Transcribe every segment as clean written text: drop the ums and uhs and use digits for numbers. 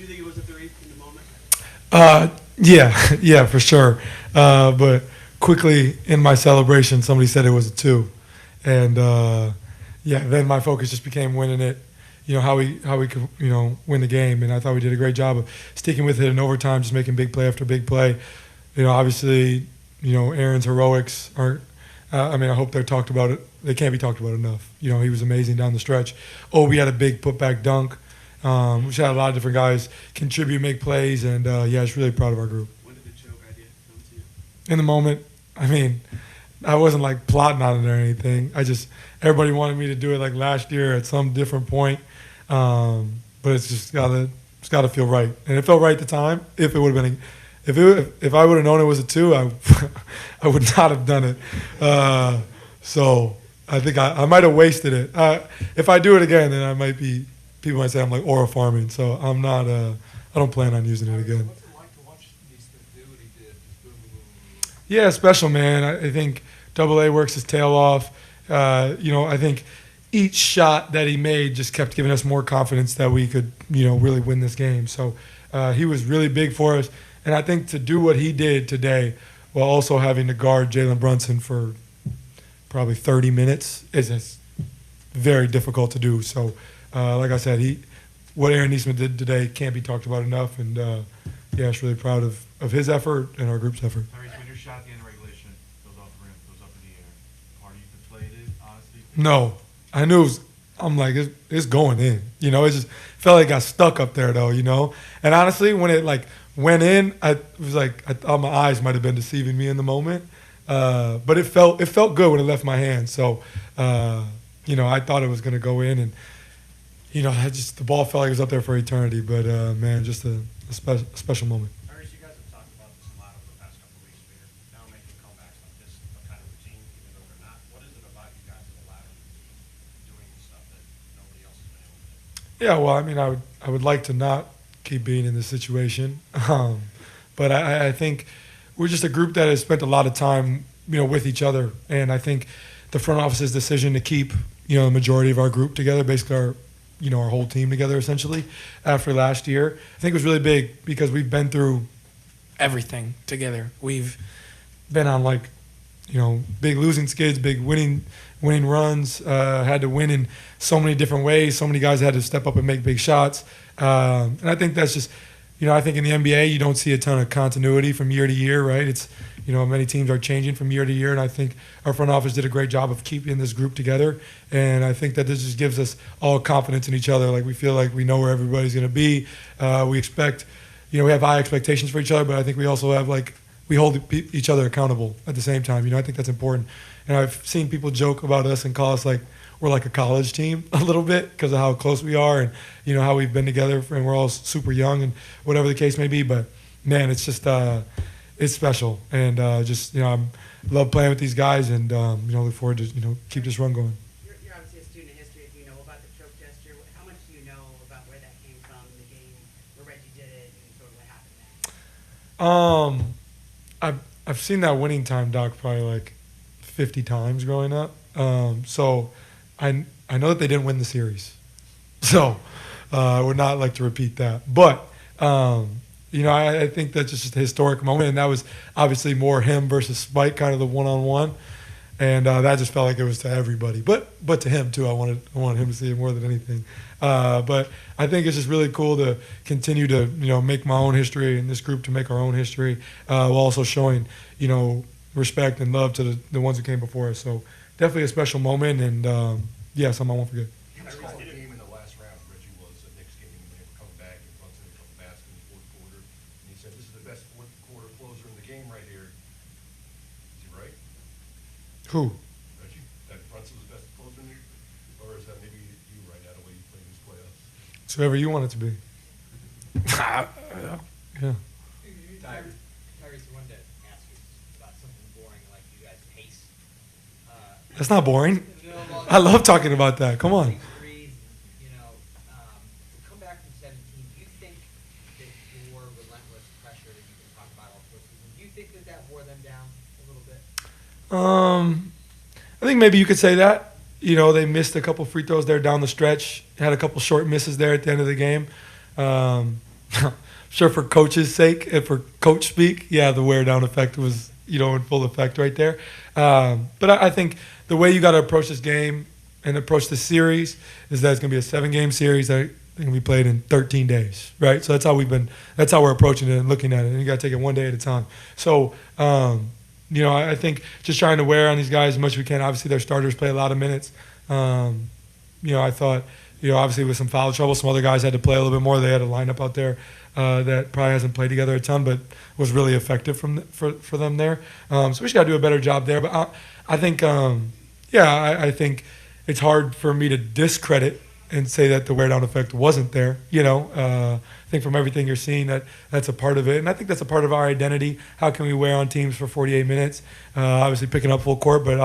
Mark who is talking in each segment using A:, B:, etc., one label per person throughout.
A: you think it was a three in the moment?
B: Yeah, for sure. But quickly in my celebration, somebody said it was a two, and then my focus just became winning it. How we could win the game, and I thought we did a great job of sticking with it in overtime, just making big play after big play. Obviously, Aaron's heroics aren't. I hope they're talked about. They can't be talked about enough. He was amazing down the stretch. Oh, we had a big putback dunk. We had a lot of different guys contribute, make plays, and I was really proud of our group.
A: When did the choke idea come to you?
B: In the moment, I wasn't like plotting on it or anything. Everybody wanted me to do it like last year at some different point, but it's just gotta feel right, and it felt right at the time. If it would have been, if I would have known it was a two, I would not have done it. So I think I might have wasted it. If I do it again, then I might be. People might say I'm like aura farming, so I'm not. I don't plan on using it again.
C: What's it like to watch Neesmith do what he did? Just boom, boom, boom.
B: Yeah, special, man. I think AA works his tail off. I think each shot that he made just kept giving us more confidence that we could, really win this game. So he was really big for us. And I think to do what he did today while also having to guard Jalen Brunson for probably 30 minutes is very difficult to do. So, like I said, what Aaron Neesmith did today can't be talked about enough. And, I was really proud of his effort and our group's effort.
D: Tyrese, when your shot at the end of regulation goes off the rim, goes up in the air, are you deflated, honestly?
B: No. I knew I'm like, it's going in. It just felt like it got stuck up there, though, And honestly, when it, went in, I was like, I thought my eyes might have been deceiving me in the moment. But it felt good when it left my hand. So, I thought it was going to go in. And, the ball felt like it was up there for eternity. But, man, just a special moment.
E: Tyrese, you guys have talked about this a lot over the past couple of weeks. You're now making comebacks like this, kind of routine, even though they're not. What is it about you guys that allowed you to keep doing stuff that nobody else has been able to do?
B: Yeah, well, I would like to not keep being in this situation. But I think we're just a group that has spent a lot of time, with each other. And I think the front office's decision to keep, the majority of our group together, basically our whole team together essentially after last year, I think it was really big because we've been through everything together. We've been on big losing skids, big winning runs, had to win in so many different ways. So many guys had to step up and make big shots. And I think that's just, I think in the NBA, you don't see a ton of continuity from year to year, right? It's, many teams are changing from year to year. And I think our front office did a great job of keeping this group together. And I think that this just gives us all confidence in each other. Like we feel like we know where everybody's going to be. We expect, we have high expectations for each other, but I think we also have we hold each other accountable at the same time. I think that's important. And I've seen people joke about us and call us we're like a college team a little bit because of how close we are and, how we've been together and we're all super young and whatever the case may be. But, man, it's just it's special. And I love playing with these guys and, look forward to, keep this run going.
F: You're obviously a student of history. Do you know about the choke gesture? How much do you know about where that came from, the game, where Reggie did it, and sort of what happened next?
B: I've seen that winning time doc probably 50 times growing up. So I know that they didn't win the series. So I would not like to repeat that. But, I think that's just a historic moment. And that was obviously more him versus Spike, kind of the one-on-one. And that just felt like it was to everybody. But to him, too. I wanted him to see it more than anything. But I think it's just really cool to continue to, make my own history and this group to make our own history while also showing, respect and love to the ones who came before us. So definitely a special moment and, something I won't forget.
C: You called the game in the last round. Reggie was a Knicks game when they were coming back and Brunson a couple baskets in the fourth quarter. And he said, "This is the best fourth quarter closer in the game right here." Is he right?
B: Who?
C: Reggie, that Brunson was the best closer in the game? Or is that maybe you right now, the way you play these playoffs?
B: It's whoever you want it to be. Yeah.
E: Tyrese, I wanted to ask you about something boring like you guys' pace.
B: That's not boring.
E: No, well,
B: I love talking about that. Come on.
E: threes, come back from 17. Do you think that your relentless pressure that you can talk about all postseason, do you think that wore them down a little bit?
B: I think maybe you could say that. They missed a couple free throws there down the stretch. Had a couple short misses there at the end of the game. sure for coach's sake and for coach speak, yeah, the wear down effect was, in full effect right there. But I think the way you got to approach this game and approach the series is that it's going to be a 7-game series that going to be played in 13 days, right? So that's how we're approaching it and looking at it. And you got to take it one day at a time. So, I think just trying to wear on these guys as much as we can. Obviously, their starters play a lot of minutes. I thought, obviously with some foul trouble, some other guys had to play a little bit more. They had a lineup out there that probably hasn't played together a ton, but was really effective for them there. So we just got to do a better job there. But I think, I think it's hard for me to discredit and say that the wear down effect wasn't there. I think from everything you're seeing that's a part of it, and I think that's a part of our identity. How can we wear on teams for 48 minutes? Obviously picking up full court, but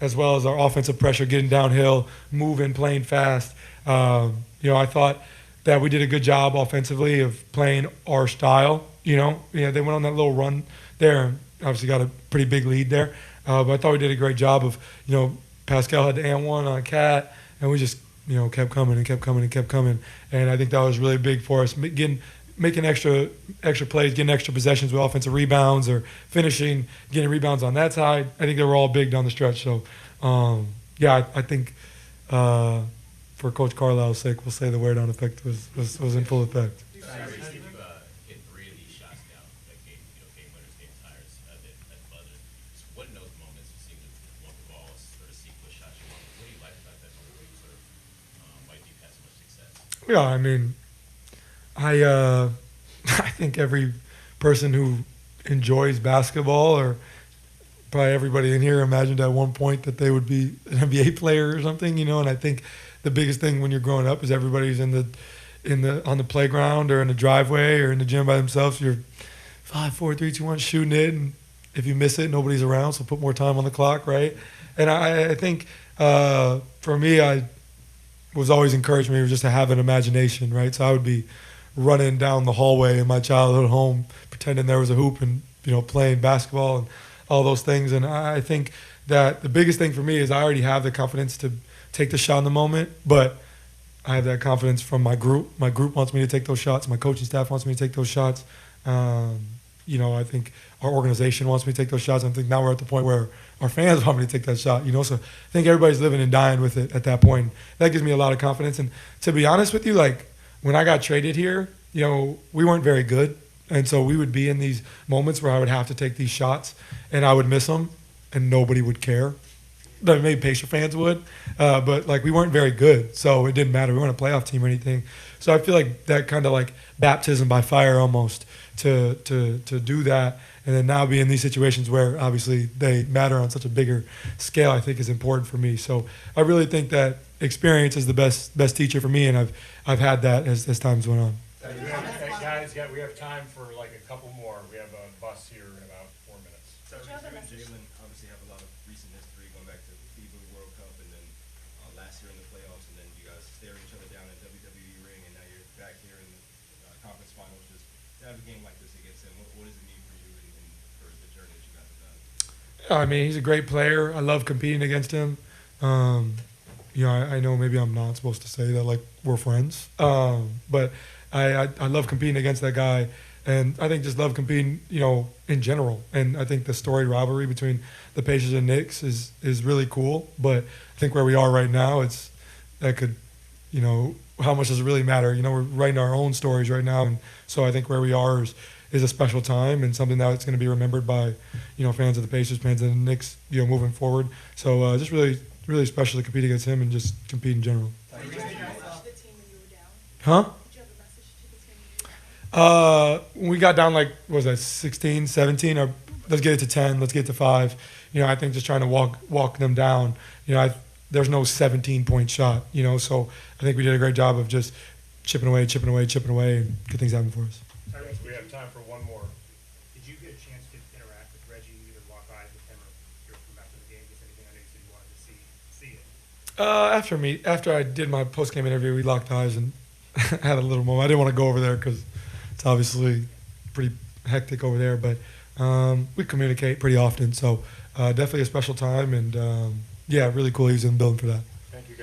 B: as well as our offensive pressure, getting downhill, moving, playing fast. I thought that we did a good job offensively of playing our style. They went on that little run there, and obviously got a pretty big lead there. But I thought we did a great job of, Pascal had the and one on Cat, and we just kept coming and kept coming and kept coming. And I think that was really big for us, making extra plays, getting extra possessions with offensive rebounds or finishing, getting rebounds on that side. I think they were all big down the stretch. So, I think for Coach Carlisle's sake, we'll say the wear down effect was in full effect.
G: Tyrese, you hit 3 of these shots now that game winners, game tires at the buzzer. So what in those moments you seem to want the ball, sort of see what shots you want? What do you like about that moment where you sort of might be had so much success?
B: Yeah, I mean, I think every person who enjoys basketball, or probably everybody in here, imagined at one point that they would be an NBA player or something, And I think the biggest thing when you're growing up is everybody's on the playground or in the driveway or in the gym by themselves. You're 5, 4, 3, 2, 1 shooting it, and if you miss it, nobody's around, so put more time on the clock, right? And I think for me, I was always encouraged me just to have an imagination, right? So I would be running down the hallway in my childhood home, pretending there was a hoop and playing basketball and all those things. And I think that the biggest thing for me is I already have the confidence to take the shot in the moment, but I have that confidence from my group. My group wants me to take those shots. My coaching staff wants me to take those shots. I think our organization wants me to take those shots. I think now we're at the point where our fans want me to take that shot. So I think everybody's living and dying with it at that point. That gives me a lot of confidence. And to be honest with you, like when I got traded here, we weren't very good. And so we would be in these moments where I would have to take these shots and I would miss them and nobody would care. Maybe Pacer fans would, but like we weren't very good, so it didn't matter. We weren't a playoff team or anything. So I feel like that kind of like baptism by fire almost to do that, and then now be in these situations where obviously they matter on such a bigger scale, I think is important for me. So I really think that experience is the best teacher for me, and I've had that as times went on.
E: Guys, we have time for like a couple more. We have a bus here in about 4 minutes.
H: So you and Jalen obviously have a lot of recent history going back to the FIBA World Cup and then last year in the playoffs, and then you guys staring each other down in WWE ring, and now you're back here in the conference finals. Just to have a game like this against him, what does it mean for you and for the journey that you guys have done?
B: I mean, he's a great player. I love competing against him. I know maybe I'm not supposed to say that like we're friends, but I love competing against that guy, and I think just love competing, in general. And I think the storied rivalry between the Pacers and Knicks is really cool. But I think where we are right now, how much does it really matter? We're writing our own stories right now, and so I think where we are is a special time and something that's going to be remembered by, fans of the Pacers, fans of the Knicks, moving forward. So just really, really special to compete against him and just compete in general. Huh? When we got down like, what was that, 16, 17, or let's get it to 10, let's get it to 5. I think just trying to walk them down. There's no 17-point shot, so I think we did a great job of just chipping away, and good things happen for us.
E: We have time for one more.
I: Did you get a chance to interact with Reggie, either walk eyes with him or hear from him after the game? Just anything? I know you said you wanted to see it.
B: After I did my post-game interview, we locked eyes and had a little moment. I didn't want to go over there because it's obviously pretty hectic over there, but we communicate pretty often. So definitely a special time, and really cool he was in the building for that.